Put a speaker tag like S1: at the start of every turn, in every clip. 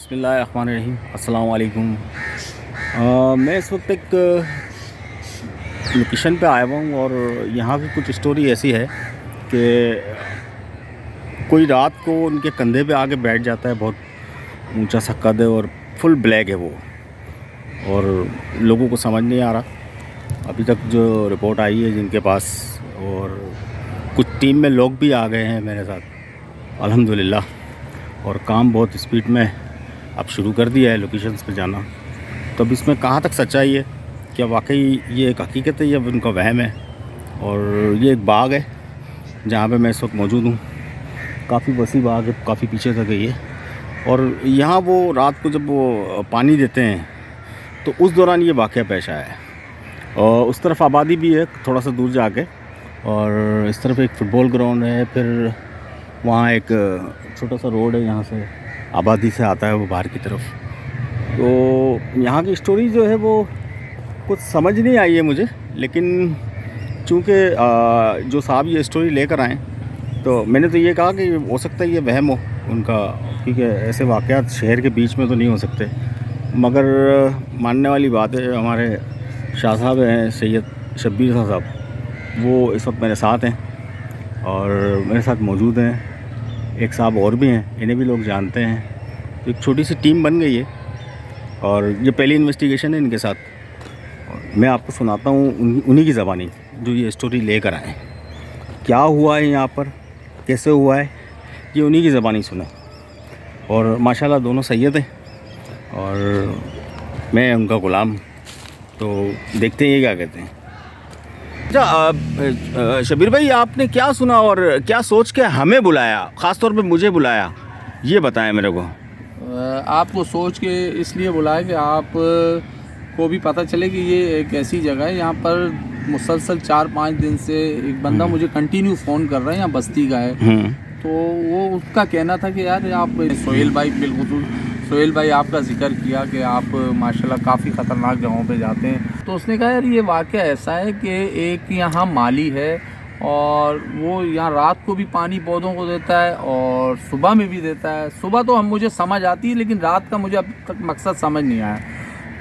S1: बिस्मिल्लाहिर्रहमानिर्रहीम, अस्सलाम वालेकुम। मैं इस वक्त एक लोकेशन पे आया हुआ हूँ और यहाँ की कुछ स्टोरी ऐसी है कि कोई रात को उनके कंधे पे आके बैठ जाता है। बहुत ऊंचा सा कद है और फुल ब्लैक है वो, और लोगों को समझ नहीं आ रहा अभी तक जो रिपोर्ट आई है जिनके पास, और कुछ टीम में लोग भी आ गए हैं मेरे साथ अल्हम्दुलिल्लाह, और काम बहुत स्पीड में अब शुरू कर दिया है लोकेशंस पे जाना। तो अब इसमें कहाँ तक सच्चाई है, क्या वाकई ये एक हकीकत है या उनका वहम है। और ये एक बाग है जहाँ पे मैं इस वक्त मौजूद हूँ। काफ़ी वसी बाग है, काफ़ी पीछे तक है ये, और यहाँ वो रात को जब वो पानी देते हैं तो उस दौरान ये वाक़या पेश आया है। और उस तरफ आबादी भी है थोड़ा सा दूर जाके, और इस तरफ एक फ़ुटबॉल ग्राउंड है, फिर वहाँ एक छोटा सा रोड है, यहाँ से आबादी से आता है वो बाहर की तरफ। तो यहाँ की स्टोरी जो है वो कुछ समझ नहीं आई है मुझे, लेकिन चूँकि जो साहब ये स्टोरी लेकर आए तो मैंने तो ये कहा कि हो सकता है ये वहम हो उनका, क्योंकि ऐसे वाक़यात शहर के बीच में तो नहीं हो सकते। मगर मानने वाली बात है, हमारे शाह साहब हैं सैयद शब्बीर साहब, वो इस वक्त मेरे साथ हैं और मेरे साथ मौजूद हैं। एक साहब और भी हैं, इन्हें भी लोग जानते हैं। तो एक छोटी सी टीम बन गई है और ये पहली इन्वेस्टिगेशन है इनके साथ। और मैं आपको सुनाता हूँ उन्हीं की ज़बानी जो ये स्टोरी लेकर आए। क्या हुआ है यहाँ पर, कैसे हुआ है, ये उन्हीं की ज़बानी सुने। और माशाल्लाह दोनों सैयद हैं और मैं उनका ग़ुलाम। तो देखते हैं ये क्या कहते हैं। अच्छा शबीर भाई, आपने क्या सुना और क्या सोच के हमें बुलाया, ख़ास तौर पे मुझे बुलाया, ये बताएं मेरे को।
S2: आपको सोच के इसलिए बुलाया कि आप को भी पता चले कि ये एक ऐसी जगह है यहाँ पर मुसलसल 4-5 दिन से एक बंदा मुझे कंटिन्यू फ़ोन कर रहा है, यहाँ बस्ती का है। तो वो उसका कहना था कि यार आप सोहेल भाई, बिल्कुल सोहेल भाई आपका जिक्र किया कि आप माशाल्लाह काफ़ी ख़तरनाक जगहों पे जाते हैं। तो उसने कहा यार ये वाक़या ऐसा है कि एक यहाँ माली है और वो यहाँ रात को भी पानी पौधों को देता है और सुबह में भी देता है। सुबह तो मुझे समझ आती है, लेकिन रात का मुझे अब तक मकसद समझ नहीं आया।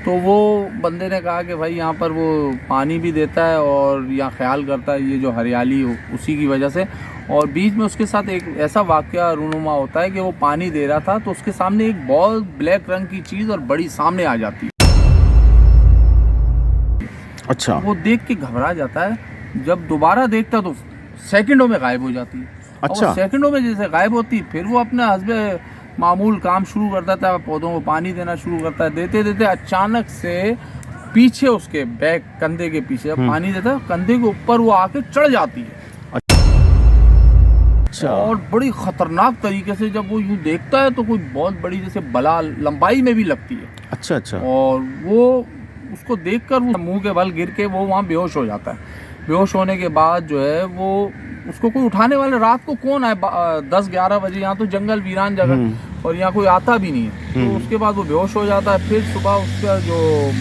S2: तो वो बंदे ने कहा कि भाई यहाँ पर वो पानी भी देता है और यहाँ ख्याल करता है, ये जो हरियाली उसी की वजह से। और बीच में उसके साथ एक ऐसा वाक़या रूनुमा होता है कि वो पानी दे रहा था तो उसके सामने एक बॉल ब्लैक रंग की चीज़ और बड़ी सामने आ जाती है।
S1: अच्छा।
S2: वो देख के घबरा जाता है, जब दोबारा देखता तो सेकंडों में गायब हो जाती है।
S1: अच्छा।
S2: और सेकंडों में जैसे गायब होती, फिर वो अपना हस्बे मामूल काम शुरू कर देता है, पौधों को पानी देना शुरू करता है। देते देते अचानक से पीछे उसके बैक कंधे के पीछे पानी देता है, कंधे के ऊपर वो आके चढ़ जाती है।
S1: अच्छा।
S2: और बड़ी ख़तरनाक तरीके से जब वो यूँ देखता है तो कोई बहुत बड़ी जैसे बला लंबाई में भी लगती है।
S1: अच्छा। अच्छा।
S2: और वो उसको देखकर वो मुंह के बल गिर के वो वहाँ बेहोश हो जाता है। बेहोश होने के बाद जो है वो उसको कोई उठाने वाले, रात को कौन आए 10-11 बजे, यहाँ तो जंगल वीरान जगह और यहाँ कोई आता भी नहीं है। तो उसके बाद वो बेहोश हो जाता है। फिर सुबह उसका जो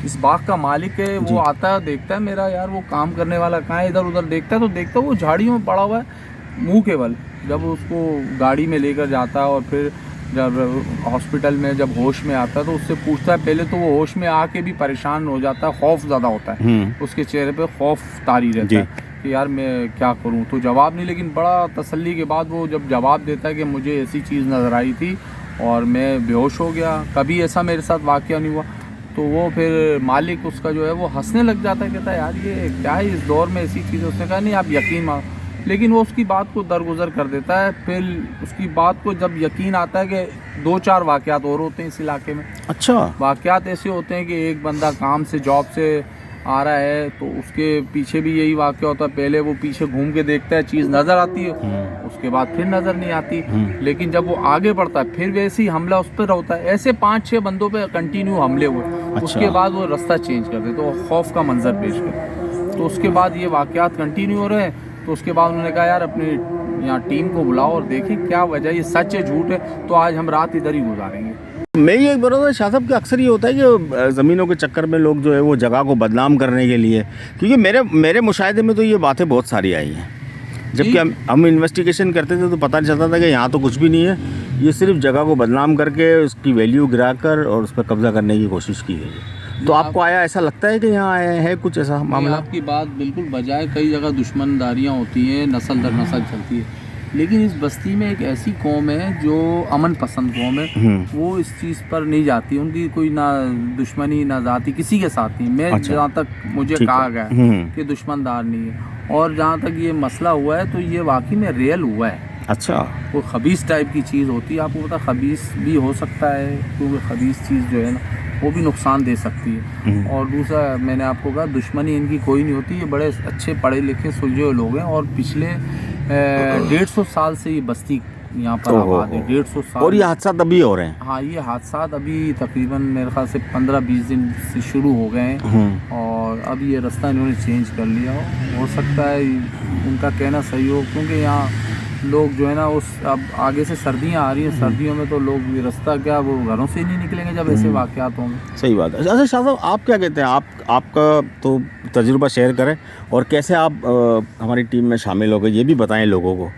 S2: इस बाग का मालिक है वो आता है, देखता है मेरा यार वो काम करने वाला कहाँ है, इधर उधर देखता है तो देखता है वो झाड़ियों में पड़ा हुआ है मुंह के बल। जब उसको गाड़ी में लेकर जाता है और फिर जब हॉस्पिटल में जब होश में आता है तो उससे पूछता है, पहले तो वो होश में आके भी परेशान हो जाता है, खौफ ज़्यादा होता है, उसके चेहरे पे खौफ तारी रहता है कि यार मैं क्या करूं। तो जवाब नहीं, लेकिन बड़ा तसल्ली के बाद वो जब जवाब देता है कि मुझे ऐसी चीज़ नज़र आई थी और मैं बेहोश हो गया, कभी ऐसा मेरे साथ वाक़या नहीं हुआ। तो वो फिर मालिक उसका जो है वो हंसने लग जाता है, कहता है यार ये क्या है, इस दौर में ऐसी चीज़। उसने कहा नहीं आप यकीन मानो, लेकिन वो उसकी बात को दरगुजर कर देता है। फिर उसकी बात को जब यकीन आता है कि 2-4 वाक़यात और होते हैं इस इलाके में।
S1: अच्छा।
S2: वाक़यात ऐसे होते हैं कि एक बंदा काम से, जॉब से आ रहा है तो उसके पीछे भी यही वाक़या होता है। पहले वो पीछे घूम के देखता है, चीज़ नज़र आती है, उसके बाद फिर नज़र नहीं आती। लेकिन जब वो आगे बढ़ता है फिर वैसे ही हमला उस पर होता है। ऐसे 5-6 बंदों पे कंटिन्यू हमले हुए।
S1: अच्छा।
S2: उसके बाद वो रास्ता चेंज कर देते, तो खौफ का मंजर पेश करते। तो उसके बाद ये वाक़यात कंटिन्यू हो रहे हैं। तो उसके बाद उन्होंने कहा यार अपनी यहाँ टीम को बुलाओ और देखें क्या वजह, ये सच है झूठ है, तो आज हम रात इधर ही गुजारेंगे।
S1: मैं ये बोल रहा था शाह साहब कि अक्सर ये होता है कि ज़मीनों के चक्कर में लोग जो है वो जगह को बदनाम करने के लिए, क्योंकि मेरे मुशाहिदे में तो ये बातें बहुत सारी आई हैं जबकि हम इन्वेस्टिगेशन करते थे तो पता चलता था कि यहाँ तो कुछ भी नहीं है, ये सिर्फ जगह को बदनाम करके उसकी वैल्यू गिराकर और उस पर कब्जा करने की कोशिश की गई है। तो आपको आया ऐसा लगता है कि यहाँ आया है कुछ ऐसा मामला?
S2: आपकी बात बिल्कुल बजाय, कई जगह दुश्मनदारियाँ होती हैं, नस्ल दर नस्ल चलती है, लेकिन इस बस्ती में एक ऐसी कौम है जो अमन पसंद कौम है, वो इस चीज़ पर नहीं जाती, उनकी कोई ना दुश्मनी ना जाती किसी के साथ नहीं। मैं
S1: अच्छा।
S2: जहाँ तक मुझे कहा गया कि दुश्मनदार नहीं है, और जहाँ तक ये मसला हुआ है तो ये वाकई में रियल हुआ है।
S1: अच्छा,
S2: वो खबीस टाइप की चीज़ होती है, आपको पता खबीस भी हो सकता है, क्योंकि खबीस चीज़ जो है ना वो भी नुकसान दे सकती है। और दूसरा, मैंने आपको कहा दुश्मनी इनकी कोई नहीं होती, ये बड़े अच्छे पढ़े लिखे सुलझे हुए लोग हैं, और पिछले 150 साल से ये बस्ती यहाँ पर आबाद है। 150 साल। और
S1: ये हादसा तभी हो रहे हैं?
S2: हाँ, ये हादसा अभी तकरीबन मेरे ख्याल से 15-20 दिन से शुरू हो गए हैं, और अब ये रास्ता इन्होंने चेंज कर लिया। हो सकता है उनका कहना सही हो, क्योंकि यहाँ लोग जो है ना, उस अब आगे से सर्दियाँ आ रही हैं, सर्दियों में तो लोग ये रास्ता क्या, वो घरों से ही नहीं निकलेंगे जब ऐसे वाक़यात होंगे।
S1: सही बात है। अच्छा शाह साहब, आप क्या कहते हैं, आपका तो तजुर्बा शेयर करें, और कैसे आप हमारी टीम में शामिल हो गए ये भी बताएं लोगों को,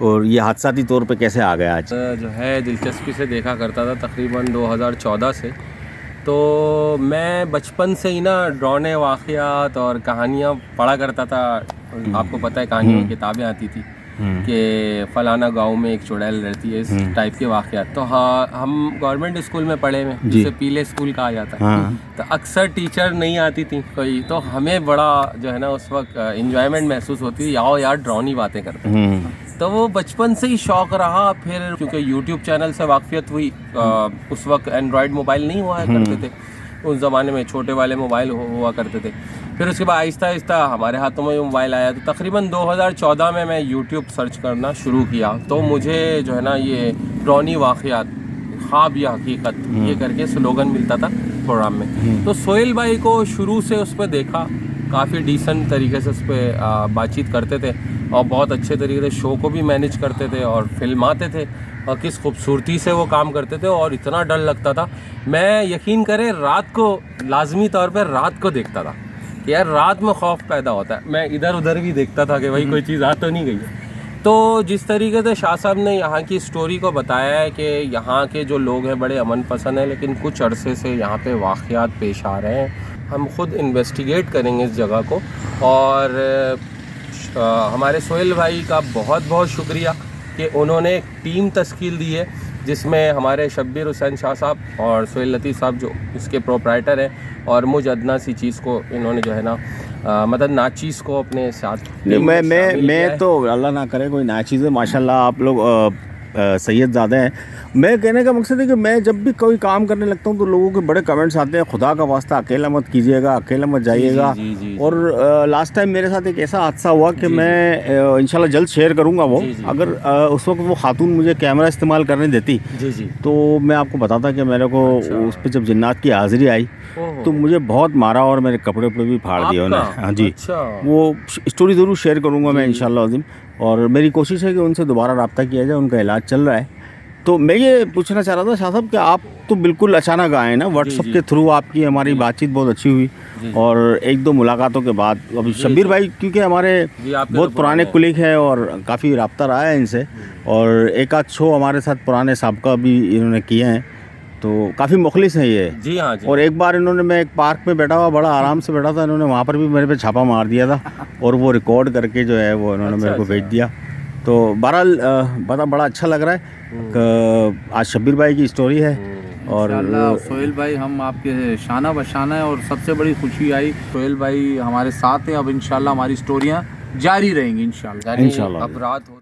S1: और ये हादसाती तौर पे कैसे आ गया आज?
S3: जो है दिलचस्पी से देखा करता था तकरीबन 2014 से। तो मैं बचपन से ही ना डरावने वाक़यात और कहानियाँ पढ़ा करता था। आपको पता है कहानियों की किताबें आती थी कि फ़लाना गांव में एक चुड़ैल रहती है, इस टाइप के वाक़यात। तो हाँ, हम गवर्नमेंट स्कूल में पढ़े में, जिसे पीले स्कूल कहा जाता है। तो अक्सर टीचर नहीं आती थी कोई, तो हमें बड़ा जो है ना उस वक्त इंजॉयमेंट महसूस होती थी, आओ यार डरावनी बातें करते हैं। तो वो बचपन से ही शौक़ रहा। फिर क्योंकि यूट्यूब चैनल से वाक़फियत हुई, उस वक्त एंड्रॉयड मोबाइल नहीं हुआ करते थे, उस ज़माने में छोटे वाले मोबाइल हुआ करते थे। फिर उसके बाद आहिस्ता आहिस्ता हमारे हाथों में मोबाइल आया, तो तकरीबन 2014 में मैं यूट्यूब सर्च करना शुरू किया। तो मुझे जो है ना ये डरावनी वाक़यात, ख्वाब या हकीकत, ये करके स्लोगन मिलता था प्रोग्राम में। तो सोहेल भाई को शुरू से उस पर देखा, काफ़ी डिसेंट तरीके से उस पर बातचीत करते थे, और बहुत अच्छे तरीके से शो को भी मैनेज करते थे और फिल्माते थे, और किस खूबसूरती से वो काम करते थे, और इतना डर लगता था। मैं यकीन करें रात को, लाजमी तौर पर रात को देखता था कि यार रात में खौफ पैदा होता है। मैं इधर उधर भी देखता था कि भाई कोई चीज़ आ तो नहीं गई है। तो जिस तरीके से शाह साहब ने यहाँ की स्टोरी को बताया है कि यहाँ के जो लोग हैं बड़े अमन पसंद हैं, लेकिन कुछ अरसे से यहाँ पे वाक़यात पेश आ रहे हैं। हम खुद इन्वेस्टिगेट करेंगे इस जगह को, और हमारे सोहेल भाई का बहुत बहुत शुक्रिया कि उन्होंने एक टीम तश्कील दी है, जिसमें हमारे शब्बीर हुसैन शाह साहब और सोहेल लतीफ़ साहब जो इसके प्रोप्राइटर हैं, और मुझ अदना सी चीज़ को इन्होंने जो है ना मतलब नाचीज़ को अपने साथ।
S1: मैं तो अल्लाह ना करे कोई नाचीज़ है, माशाल्लाह आप लोग सैयद ज़्यादा हैं। मैं कहने का मकसद है कि मैं जब भी कोई काम करने लगता हूँ तो लोगों के बड़े कमेंट्स आते हैं, खुदा का वास्ता अकेला मत कीजिएगा, अकेला मत जाइएगा। और लास्ट टाइम मेरे साथ एक ऐसा हादसा हुआ कि मैं इंशाल्लाह जल्द शेयर करूँगा वो, अगर उस वक्त वो खातून मुझे कैमरा इस्तेमाल करने देती तो मैं आपको बताता कि मेरे को उस पर जब जिन्नात की हाज़िरी आई तो मुझे बहुत मारा और मेरे कपड़े पे भी फाड़ दिए उन्होंने। हाँ जी, वो स्टोरी ज़रूर शेयर करूँगा मैं इंशाल्लाह अज़ीम, और मेरी कोशिश है कि उनसे दोबारा रब्ता किया जाए, उनका इलाज चल रहा है। तो मैं ये पूछना चाह रहा था शाह साहब कि आप तो बिल्कुल अचानक आए ना, व्हाट्सएप के थ्रू आपकी हमारी बातचीत बहुत अच्छी हुई, और एक दो मुलाकातों के बाद अभी शब्बीर भाई क्योंकि हमारे बहुत पुराने कुलीग हैं और काफ़ी रब्ता रहा है इनसे, और एक आध शो हमारे साथ पुराने साहबका भी इन्होंने किए हैं, तो काफ़ी मुखलिस हैं ये।
S3: जी हाँ जी।
S1: और एक बार इन्होंने, मैं एक पार्क में बैठा हुआ, बड़ा आराम से बैठा था, इन्होंने वहाँ पर भी मेरे पे छापा मार दिया था और वो रिकॉर्ड करके जो है वो इन्होंने मेरे को भेज दिया। तो बहरहाल बड़ा अच्छा लग रहा है। आज शब्बीर भाई की स्टोरी है, और
S2: सोहेल भाई हम आपके शाना बशाना है, और सबसे बड़ी खुशी आई सोहेल भाई हमारे साथ हैं। अब इंशाल्लाह हमारी स्टोरियाँ जारी रहेंगी इंशाल्लाह।
S3: अब रात हो